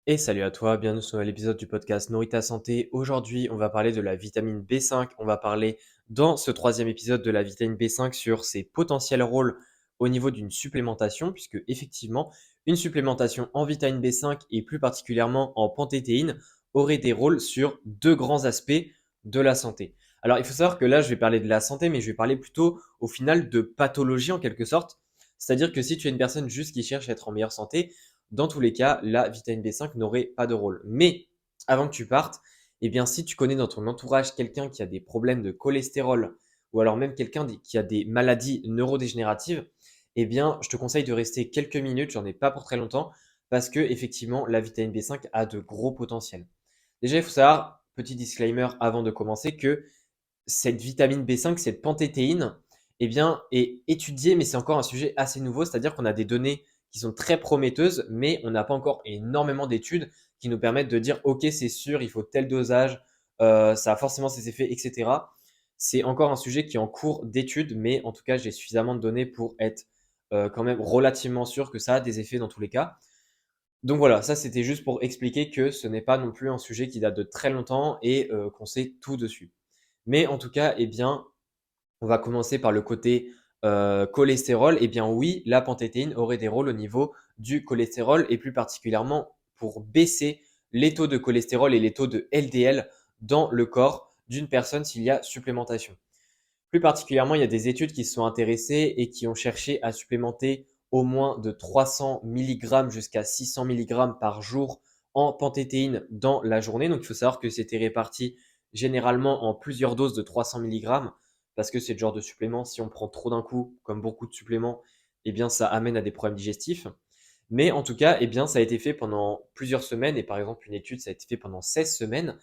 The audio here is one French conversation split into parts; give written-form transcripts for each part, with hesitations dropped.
Et salut à toi, bienvenue sur l'épisode du podcast Nourris ta santé. Aujourd'hui, on va parler de la vitamine B5. On va parler dans ce troisième épisode de la vitamine B5 sur ses potentiels rôles au niveau d'une supplémentation, puisque effectivement, une supplémentation en vitamine B5 et plus particulièrement en panthétéine aurait des rôles sur deux grands aspects de la santé. Alors, il faut savoir que là, je vais parler de la santé, mais je vais parler plutôt au final de pathologie en quelque sorte. C'est-à-dire que si tu es une personne juste qui cherche à être en meilleure santé, dans tous les cas, la vitamine B5 n'aurait pas de rôle. Mais avant que tu partes, eh bien, si tu connais dans ton entourage quelqu'un qui a des problèmes de cholestérol ou alors même quelqu'un qui a des maladies neurodégénératives, eh bien, je te conseille de rester quelques minutes, j'en ai pas pour très longtemps, parce que effectivement, la vitamine B5 a de gros potentiels. Déjà, il faut savoir, petit disclaimer avant de commencer, que cette vitamine B5, cette panthétéine, eh bien, est étudiée, mais c'est encore un sujet assez nouveau, c'est-à-dire qu'on a des données qui sont très prometteuses, mais on n'a pas encore énormément d'études qui nous permettent de dire, OK, c'est sûr, il faut tel dosage, ça a forcément ses effets, etc. C'est encore un sujet qui est en cours d'étude, mais en tout cas, j'ai suffisamment de données pour être quand même relativement sûr que ça a des effets dans tous les cas. Donc voilà, ça c'était juste pour expliquer que ce n'est pas non plus un sujet qui date de très longtemps et qu'on sait tout dessus. Mais en tout cas, eh bien, on va commencer par le côté cholestérol. Eh bien oui, la panthétéine aurait des rôles au niveau du cholestérol et plus particulièrement pour baisser les taux de cholestérol et les taux de LDL dans le corps d'une personne s'il y a supplémentation. Plus particulièrement, il y a des études qui se sont intéressées et qui ont cherché à supplémenter au moins de 300 mg jusqu'à 600 mg par jour en panthétéine dans la journée. Donc il faut savoir que c'était réparti généralement en plusieurs doses de 300 mg parce que c'est le genre de supplément, si on prend trop d'un coup, comme beaucoup de suppléments, eh bien ça amène à des problèmes digestifs. Mais en tout cas, eh bien, ça a été fait pendant plusieurs semaines et par exemple une étude, ça a été fait pendant 16 semaines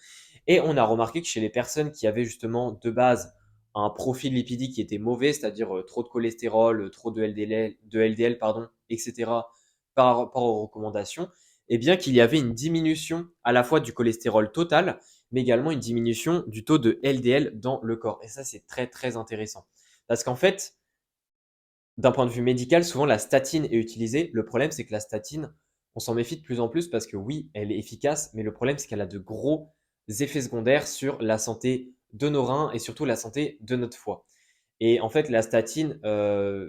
et on a remarqué que chez les personnes qui avaient justement de base un profil lipidique qui était mauvais, c'est-à-dire trop de cholestérol, trop de LDL pardon, etc., par rapport aux recommandations, eh bien qu'il y avait une diminution à la fois du cholestérol total, mais également une diminution du taux de LDL dans le corps. Et ça, c'est très, très intéressant. Parce qu'en fait, d'un point de vue médical, souvent la statine est utilisée. Le problème, c'est que la statine, on s'en méfie de plus en plus parce que oui, elle est efficace, mais le problème, c'est qu'elle a de gros effets secondaires sur la santé de nos reins et surtout la santé de notre foie. Et en fait, la statine,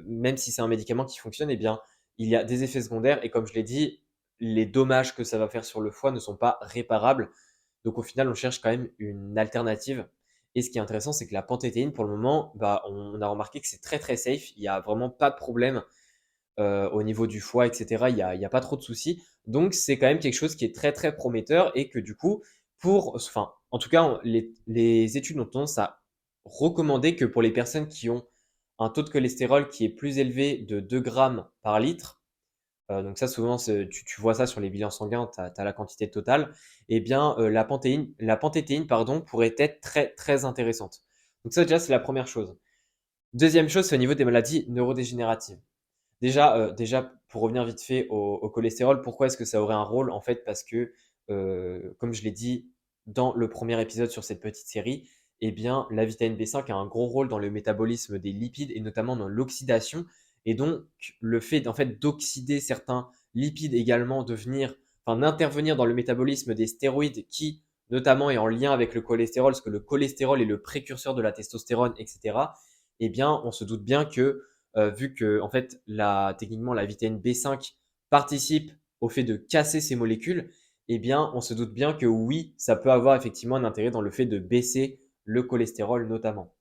même si c'est un médicament qui fonctionne, eh bien, il y a des effets secondaires et comme je l'ai dit, les dommages que ça va faire sur le foie ne sont pas réparables. Donc au final, on cherche quand même une alternative. Et ce qui est intéressant, c'est que la panthétéine, pour le moment, bah, on a remarqué que c'est très très safe. Il n'y a vraiment pas de problème au niveau du foie, etc. Il y a pas trop de soucis. Donc c'est quand même quelque chose qui est très très prometteur et que du coup, enfin, en tout cas, les études ont tendance à recommander que pour les personnes qui ont un taux de cholestérol qui est plus élevé de 2 grammes par litre, donc ça souvent tu vois ça sur les bilans sanguins, tu as la quantité totale, eh bien la panthétéine pardon, pourrait être très très intéressante. Donc ça déjà c'est la première chose. Deuxième chose, c'est au niveau des maladies neurodégénératives. Déjà, pour revenir vite fait au cholestérol, pourquoi est-ce que ça aurait un rôle? En fait, parce que, comme je l'ai dit dans le premier épisode sur cette petite série, eh bien, la vitamine B5 a un gros rôle dans le métabolisme des lipides et notamment dans l'oxydation. Et donc, le fait en fait, d'oxyder certains lipides également, d'intervenir dans le métabolisme des stéroïdes qui, notamment, est en lien avec le cholestérol, parce que le cholestérol est le précurseur de la testostérone, etc. Eh bien, on se doute bien que vu que en fait techniquement la vitamine B5 participe au fait de casser ces molécules, eh bien on se doute bien que oui, ça peut avoir effectivement un intérêt dans le fait de baisser le cholestérol notamment.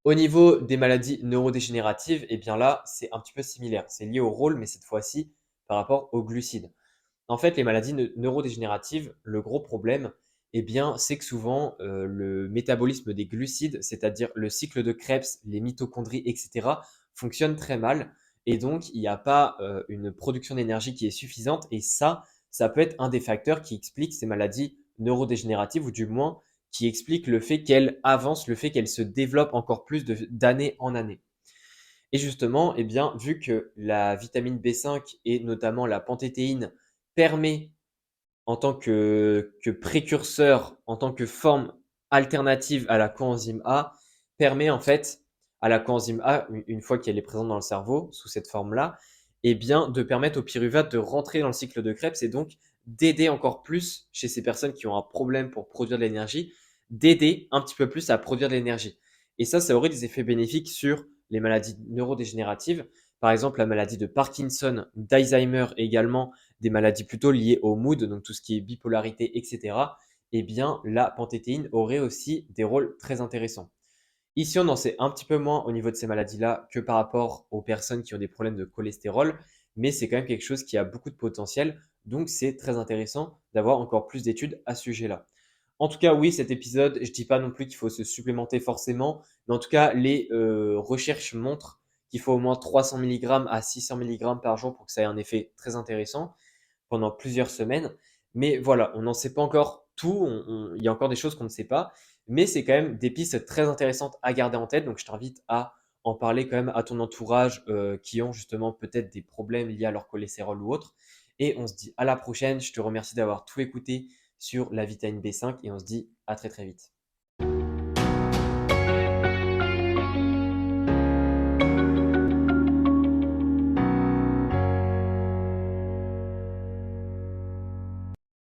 Au niveau des maladies neurodégénératives, eh bien là, c'est un petit peu similaire. C'est lié au rôle, mais cette fois-ci par rapport aux glucides. En fait, les maladies neurodégénératives, le gros problème, eh bien, c'est que souvent, le métabolisme des glucides, c'est-à-dire le cycle de Krebs, les mitochondries, etc., fonctionne très mal. Et donc, il n'y a pas une production d'énergie qui est suffisante. Et ça peut être un des facteurs qui explique ces maladies neurodégénératives, ou du moins qui explique le fait qu'elles avancent, le fait qu'elles se développent encore plus d'année en année. Et justement, eh bien, vu que la vitamine B5 et notamment la panthétéine permet en tant que précurseur, en tant que forme alternative à la coenzyme A, permet en fait à la coenzyme A, une fois qu'elle est présente dans le cerveau sous cette forme-là, eh bien, de permettre au pyruvate de rentrer dans le cycle de Krebs et donc d'aider encore plus chez ces personnes qui ont un problème pour produire de l'énergie, d'aider un petit peu plus à produire de l'énergie. Et ça aurait des effets bénéfiques sur les maladies neurodégénératives, par exemple la maladie de Parkinson, d'Alzheimer également, des maladies plutôt liées au mood, donc tout ce qui est bipolarité, etc. Eh bien, la panthétéine aurait aussi des rôles très intéressants. Ici, on en sait un petit peu moins au niveau de ces maladies-là que par rapport aux personnes qui ont des problèmes de cholestérol, mais c'est quand même quelque chose qui a beaucoup de potentiel, donc c'est très intéressant d'avoir encore plus d'études à ce sujet-là. En tout cas, oui, cet épisode, je dis pas non plus qu'il faut se supplémenter forcément, mais en tout cas, les recherches montrent qu'il faut au moins 300 mg à 600 mg par jour pour que ça ait un effet très intéressant pendant plusieurs semaines. Mais voilà, on n'en sait pas encore tout, il y a encore des choses qu'on ne sait pas, mais c'est quand même des pistes très intéressantes à garder en tête. Donc je t'invite à en parler quand même à ton entourage qui ont justement peut-être des problèmes liés à leur cholestérol ou autre. Et on se dit à la prochaine. Je te remercie d'avoir tout écouté sur la vitamine B5 et on se dit à très très vite.